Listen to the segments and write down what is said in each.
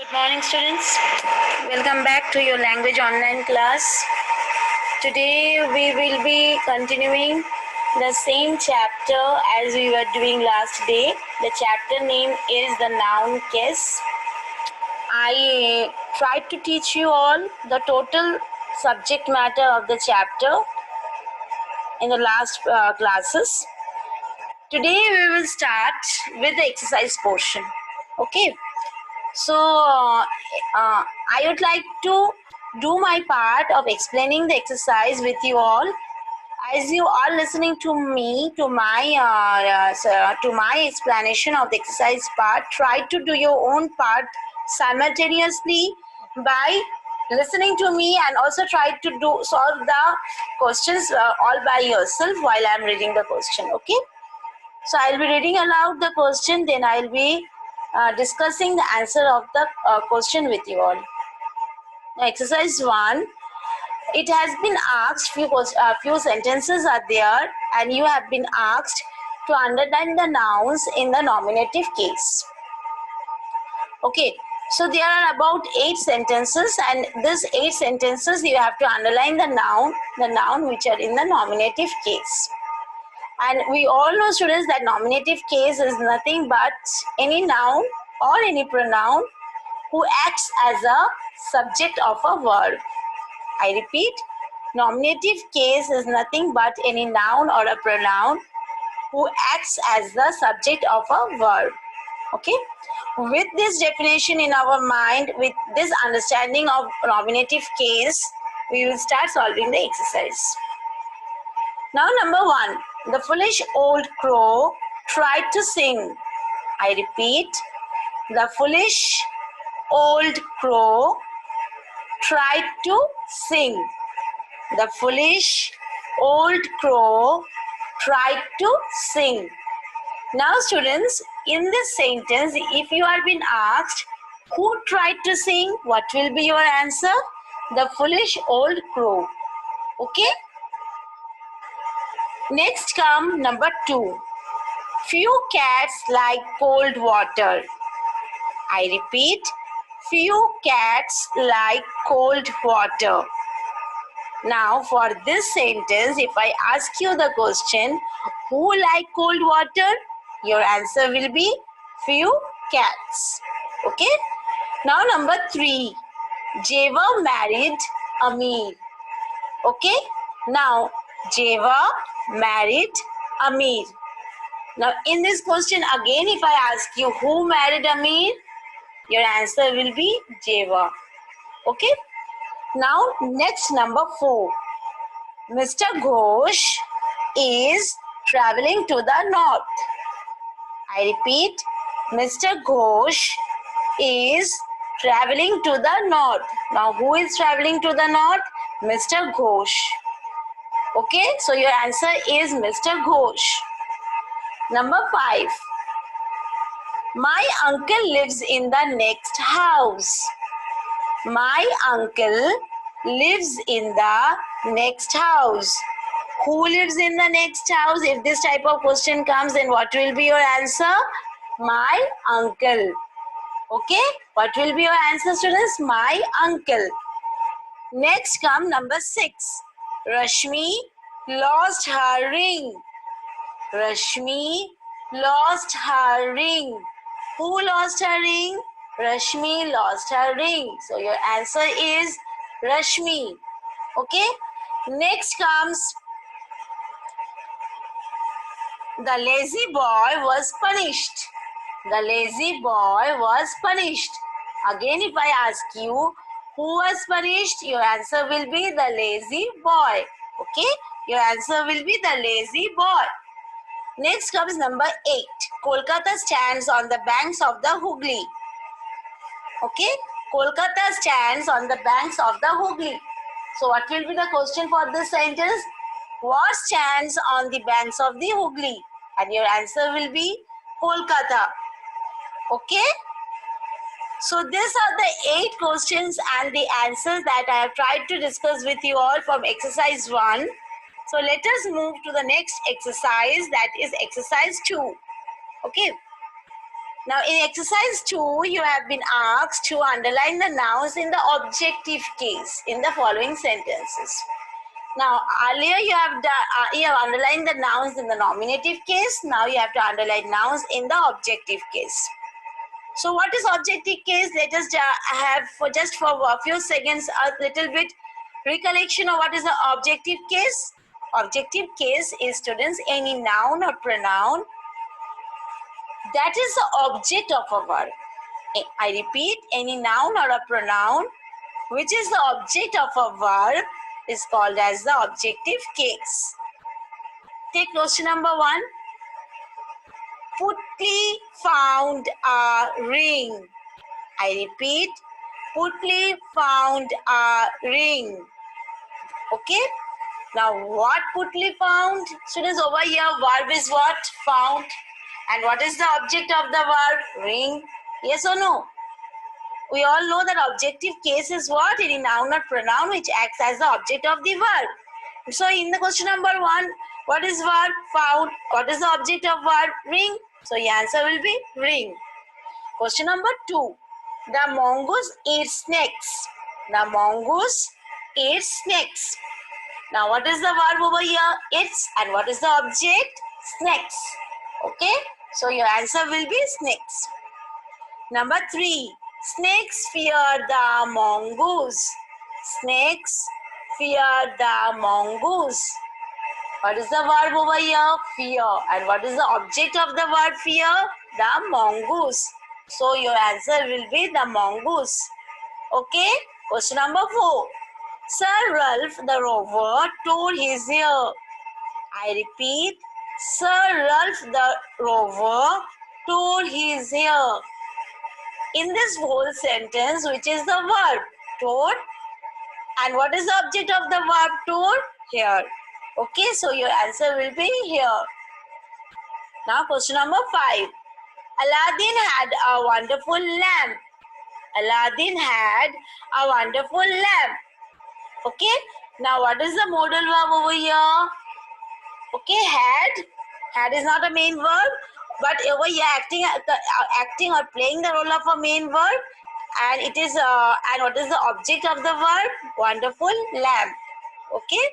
Good morning, students. Welcome back to your language online class. Today we will be continuing the same chapter as we were doing last day. The chapter name is the noun case. I tried to teach you all the total subject matter of the chapter in the last classes. Today we will start with the exercise portion. Okay. So, I would like to do my part of explaining the exercise with you all. As you are listening to me, to my explanation of the exercise part, try to do your own part simultaneously by listening to me, and also try to solve the questions all by yourself while I am reading the question. Okay. So I'll be reading aloud the question, then I'll be discussing the answer of the question with you all. Now, exercise 1, it has been asked, few sentences are there, and you have been asked to underline the nouns in the nominative case. Okay, so there are about 8 sentences, and these 8 sentences you have to underline the noun which are in the nominative case. And we all know, students, that nominative case is nothing but any noun or any pronoun who acts as a subject of a verb. I repeat, nominative case is nothing but any noun or a pronoun who acts as the subject of a verb. Okay? With this definition in our mind, with this understanding of nominative case, we will start solving the exercise. Now, number 1. The foolish old crow tried to sing. I repeat, the foolish old crow tried to sing. The foolish old crow tried to sing. Now, students, in this sentence, if you are being asked who tried to sing, what will be your answer? The foolish old crow. Okay? Next come number 2. Few cats like cold water. I repeat, few cats like cold water. Now for this sentence, if I ask you the question, who like cold water? Your answer will be few cats. Okay? Now number 3. Jeva married Amir. Okay? Now Jeva married Amir. Now in this question again, if I ask you who married Amir, your answer will be Jeva. Okay? Now next number 4. Mr. Ghosh is traveling to the north. I repeat, Mr. Ghosh is traveling to the north. Now who is traveling to the north? Mr. Ghosh. Okay, so your answer is Mr. Ghosh. Number 5. My uncle lives in the next house. My uncle lives in the next house. Who lives in the next house? If this type of question comes, then what will be your answer? My uncle. Okay, what will be your answer, students? My uncle. Next come number 6. Rashmi lost her ring. Rashmi lost her ring. Who lost her ring? Rashmi lost her ring. So your answer is Rashmi. Okay. Next comes the lazy boy was punished. The lazy boy was punished. Again, if I ask you who was punished, your answer will be the lazy boy. Okay. Your answer will be the lazy boy. Next comes number 8. Kolkata stands on the banks of the Hooghly. Okay, Kolkata stands on the banks of the Hooghly. So what will be the question for this sentence? What stands on the banks of the Hooghly? And your answer will be Kolkata. Okay. So these are the 8 questions and the answers that I have tried to discuss with you all from exercise 1. So let us move to the next exercise, that is exercise 2. Okay. Now in exercise 2, you have been asked to underline the nouns in the objective case in the following sentences. Now earlier you have underlined the nouns in the nominative case. Now you have to underline nouns in the objective case. So what is objective case? Let us have for a few seconds a little bit recollection of what is the objective case. Objective case is, students, any noun or pronoun that is the object of a verb. I repeat, any noun or a pronoun which is the object of a verb is called as the objective case. Take question number 1. Putli found a ring. I repeat, Putli found a ring. Okay? Now what Putli found? Students, over here verb is what? Found. And what is the object of the verb? Ring. Yes or no? We all know that objective case is what? Any noun or pronoun which acts as the object of the verb. So in the question number 1, what is verb? Found. What is the object of verb? Ring. So your answer will be ring. Question number 2. The mongoose eats snakes. The mongoose eats snakes. Now what is the verb over here? It's. And what is the object? Snakes. Okay. So your answer will be snakes. Number 3. Snakes fear the mongoose. Snakes fear the mongoose. What is the verb over here? Fear. And what is the object of the verb fear? The mongoose. So your answer will be the mongoose. Okay. Question number 4. Sir Ralph the rover tore his ear. I repeat, Sir Ralph the rover tore his ear. In this whole sentence, which is the verb? Tore. And what is the object of the verb tore? Here. Okay, so your answer will be here. Now question number 5. Aladdin had a wonderful lamp. Aladdin had a wonderful lamp. Okay, now what is the modal verb over here? Okay, had. Had is not a main verb, but over here acting or playing the role of a main verb. And it is and what is the object of the verb? Wonderful lamp. Okay.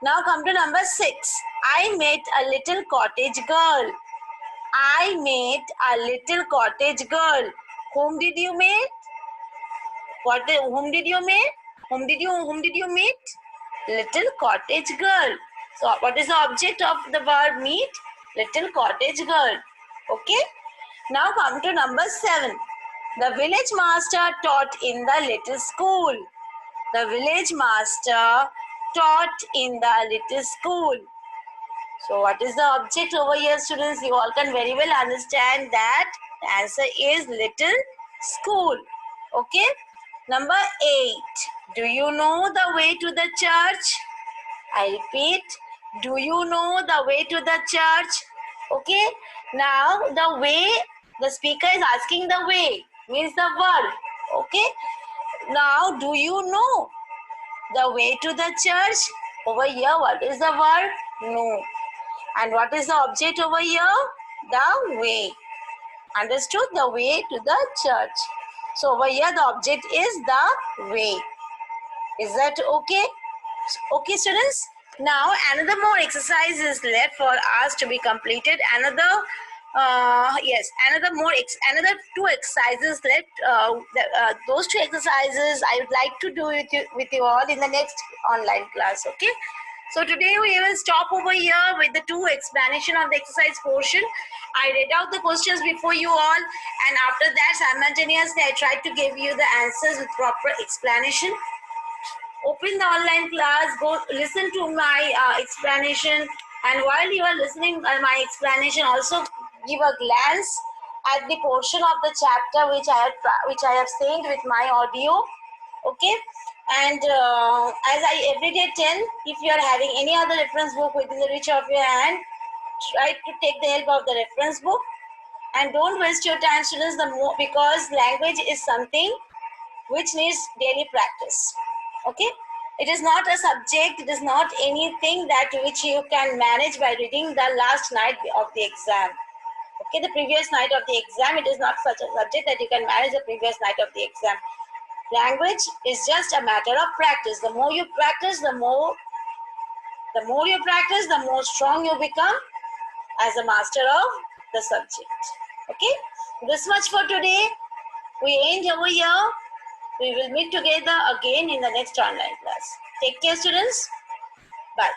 Now come to number 6. I met a little cottage girl. I met a little cottage girl. Whom did you meet? Whom did you meet? Whom did you meet? Little cottage girl. So what is the object of the verb meet? Little cottage girl. Okay. Now come to number 7. The village master taught in the little school. The village master taught in the little school. So what is the object over here, students? You all can very well understand that the answer is little school. Okay. Number 8. Do you know the way to the church? I repeat, do you know the way to the church? Okay. Now the way, the speaker is asking the way, means the verb. Okay. Now do you know the way to the church? Over here, what is the verb? No. And what is the object over here? The way. Understood? The way to the church. So over here, the object is the way. Is that okay? Okay, students. Now another more exercise is left for us to be completed. Another another 2 exercises left. Those 2 exercises I would like to do with you all in the next online class. Okay. So today we will stop over here with the 2 explanation of the exercise portion. I read out the questions before you all, and after that simultaneously I tried to give you the answers with proper explanation. Open the online class, go listen to my explanation, and while you are listening my explanation, also give a glance at the portion of the chapter which I have synced with my audio. Okay. And as I every day tell, if you are having any other reference book within the reach of your hand, try to take the help of the reference book, and don't waste your time, students, because language is something which needs daily practice. Okay. It is not a subject, it is not anything that which you can manage by reading the last night of the exam. Okay, the previous night of the exam, it is not such a subject that you can manage the previous night of the exam. Language is just a matter of practice. The more you practice, the more you practice, the more strong you become as a master of the subject. Okay, this much for today. We end over here. We will meet together again in the next online class. Take care, students. Bye.